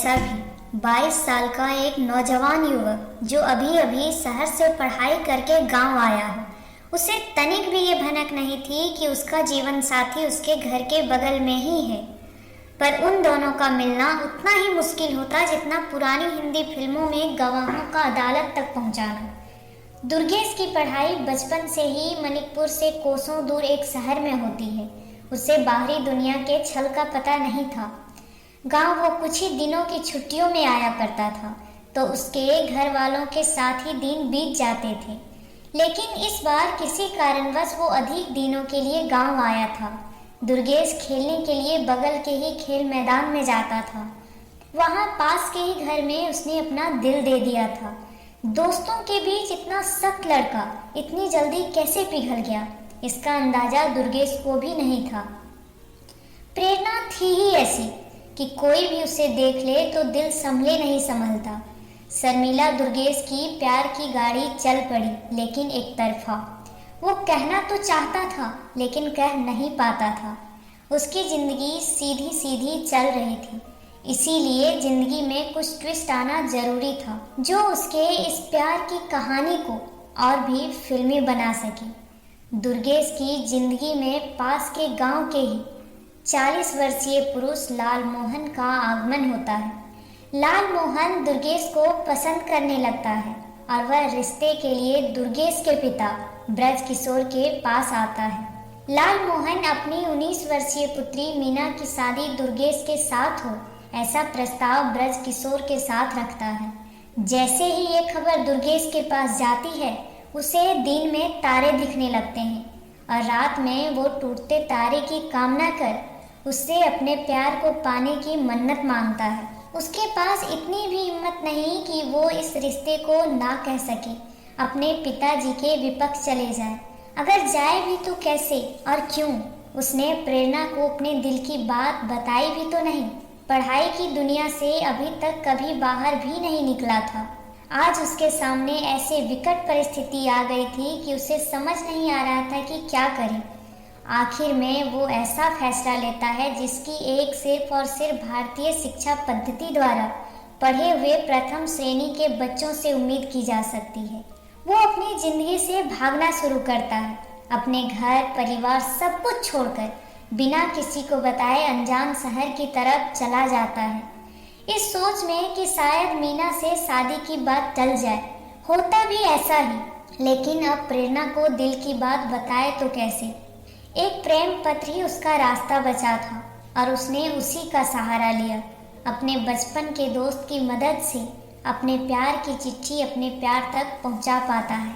ऐसा भी 22 साल का एक नौजवान युवक जो अभी अभी शहर से पढ़ाई करके गांव आया हो, उसे तनिक भी ये भनक नहीं थी कि उसका जीवन साथी उसके घर के बगल में ही है। पर उन दोनों का मिलना उतना ही मुश्किल होता जितना पुरानी हिंदी फिल्मों में गवाहों का अदालत तक पहुंचाना। दुर्गेश की पढ़ाई बचपन से ही मनिकपुर से कोसों दूर एक शहर में होती है। उसे बाहरी दुनिया के छल का पता नहीं था। गांव वो कुछ ही दिनों की छुट्टियों में आया करता था, तो उसके घर वालों के साथ ही दिन बीत जाते थे। लेकिन इस बार किसी कारणवश वो अधिक दिनों के लिए गांव आया था। दुर्गेश खेलने के लिए बगल के ही खेल मैदान में जाता था। वहां पास के ही घर में उसने अपना दिल दे दिया था। दोस्तों के बीच इतना सख्त लड़का इतनी जल्दी कैसे पिघल गया, इसका अंदाजा दुर्गेश को भी नहीं था। प्रेरणा थी ही ऐसी कि कोई भी उसे देख ले तो दिल संभले नहीं संभलता। शर्मिला दुर्गेश की प्यार की गाड़ी चल पड़ी, लेकिन एक तरफा। वो कहना तो चाहता था लेकिन कह नहीं पाता था। उसकी जिंदगी सीधी सीधी चल रही थी, इसीलिए जिंदगी में कुछ ट्विस्ट आना जरूरी था जो उसके इस प्यार की कहानी को और भी फिल्मी बना सके। दुर्गेश की जिंदगी में पास के गांव के ही 40 वर्षीय पुरुष लाल मोहन का आगमन होता है। लाल मोहन दुर्गेश को पसंद करने लगता है और वह रिश्ते के लिए दुर्गेश के पिता ब्रज किशोर के पास आता है। लाल मोहन अपनी 19 वर्षीय पुत्री मीना की शादी दुर्गेश के साथ हो, ऐसा प्रस्ताव ब्रज किशोर के साथ रखता है। जैसे ही ये खबर दुर्गेश के पास जाती है, उसे दिन में तारे दिखने लगते हैं और रात में वो टूटते तारे की कामना कर उससे अपने प्यार को पाने की मन्नत मांगता है। उसके पास इतनी भी हिम्मत नहीं कि वो इस रिश्ते को ना कह सके, अपने पिताजी के विपक्ष चले जाए। अगर जाए भी तो कैसे और क्यों? उसने प्रेरणा को अपने दिल की बात बताई भी तो नहीं। पढ़ाई की दुनिया से अभी तक कभी बाहर भी नहीं निकला था। आज उसके सामने ऐसे विकट परिस्थिति आ गई थी कि उसे समझ नहीं आ रहा था कि क्या करे। आखिर में वो ऐसा फैसला लेता है जिसकी एक सिर्फ और सिर्फ भारतीय शिक्षा पद्धति द्वारा पढ़े हुए प्रथम श्रेणी के बच्चों से उम्मीद की जा सकती है। वो अपनी जिंदगी से भागना शुरू करता है, अपने घर परिवार सब कुछ छोड़कर बिना किसी को बताए अनजान शहर की तरफ चला जाता है, इस सोच में कि शायद मीना से शादी की बात टल जाए। होता भी ऐसा ही, लेकिन अब प्रेरणा को दिल की बात बताए तो कैसे। एक प्रेम पत्र ही उसका रास्ता बचा था और उसने उसी का सहारा लिया। अपने बचपन के दोस्त की मदद से अपने प्यार की चिट्ठी अपने प्यार तक पहुंचा पाता है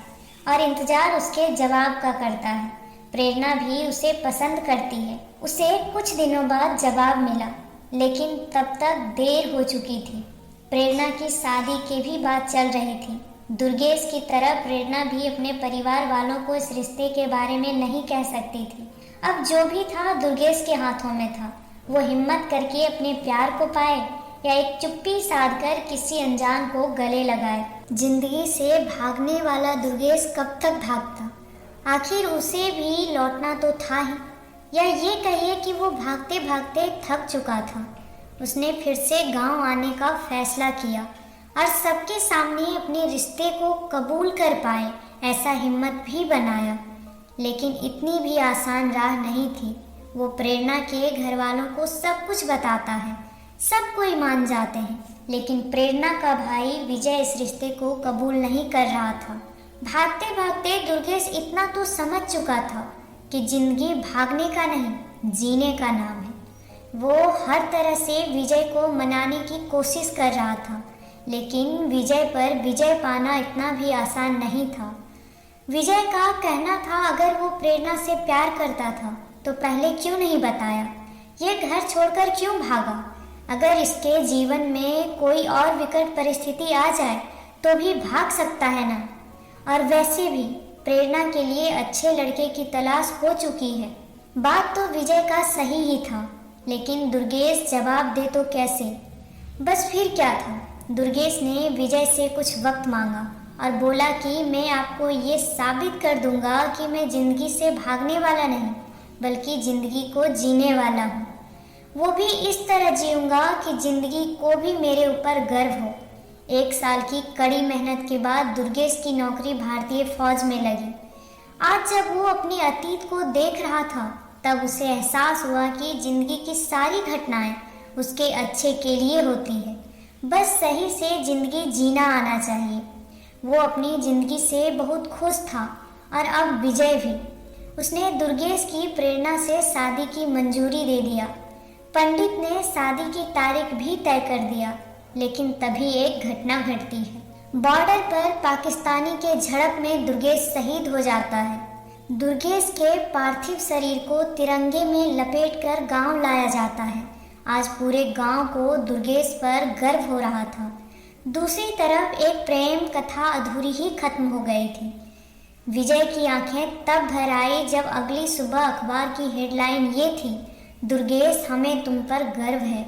और इंतजार उसके जवाब का करता है। प्रेरणा भी उसे पसंद करती है। उसे कुछ दिनों बाद जवाब मिला, लेकिन तब तक देर हो चुकी थी। प्रेरणा की शादी की भी बात चल रही थी। दुर्गेश की तरह प्रेरणा भी अपने परिवार वालों को इस रिश्ते के बारे में नहीं कह सकती थी। अब जो भी था दुर्गेश के हाथों में था। वो हिम्मत करके अपने प्यार को पाए या एक चुप्पी साध कर किसी अनजान को गले लगाए। जिंदगी से भागने वाला दुर्गेश कब तक भागता? आखिर उसे भी लौटना तो था ही, या ये कहिए कि वो भागते भागते थक चुका था। उसने फिर से गांव आने का फैसला किया और सबके सामने अपने रिश्ते को कबूल कर पाए ऐसा हिम्मत भी बनाया। लेकिन इतनी भी आसान राह नहीं थी। वो प्रेरणा के घर वालों को सब कुछ बताता है, सब कोई मान जाते हैं, लेकिन प्रेरणा का भाई विजय इस रिश्ते को कबूल नहीं कर रहा था। भागते भागते दुर्गेश इतना तो समझ चुका था कि जिंदगी भागने का नहीं, जीने का नाम है। वो हर तरह से विजय को मनाने की कोशिश कर रहा था, लेकिन विजय पर विजय पाना इतना भी आसान नहीं था। विजय का कहना था अगर वो प्रेरणा से प्यार करता था तो पहले क्यों नहीं बताया, ये घर छोड़कर क्यों भागा। अगर इसके जीवन में कोई और विकट परिस्थिति आ जाए तो भी भाग सकता है ना। और वैसे भी प्रेरणा के लिए अच्छे लड़के की तलाश हो चुकी है। बात तो विजय का सही ही था, लेकिन दुर्गेश जवाब दे तो कैसे। बस फिर क्या था, दुर्गेश ने विजय से कुछ वक्त मांगा और बोला कि मैं आपको ये साबित कर दूंगा कि मैं जिंदगी से भागने वाला नहीं बल्कि जिंदगी को जीने वाला हूँ। वो भी इस तरह जीऊंगा कि जिंदगी को भी मेरे ऊपर गर्व हो। 1 साल की कड़ी मेहनत के बाद दुर्गेश की नौकरी भारतीय फौज में लगी। आज जब वो अपने अतीत को देख रहा था तब उसे एहसास हुआ कि जिंदगी की सारी घटनाएं उसके अच्छे के लिए होती है, बस सही से जिंदगी जीना आना चाहिए। वो अपनी जिंदगी से बहुत खुश था और अब विजय भी। उसने दुर्गेश की प्रेरणा से शादी की मंजूरी दे दिया। पंडित ने शादी की तारीख भी तय कर दिया, लेकिन तभी एक घटना घटती है। बॉर्डर पर पाकिस्तानी के झड़प में दुर्गेश शहीद हो जाता है। दुर्गेश के पार्थिव शरीर को तिरंगे में लपेटकर गांव लाया जाता है। आज पूरे गांव को दुर्गेश पर गर्व हो रहा था। दूसरी तरफ एक प्रेम कथा अधूरी ही खत्म हो गई थी। विजय की आंखें तब भर आई जब अगली सुबह अखबार की हेडलाइन ये थी, दुर्गेश हमें तुम पर गर्व है।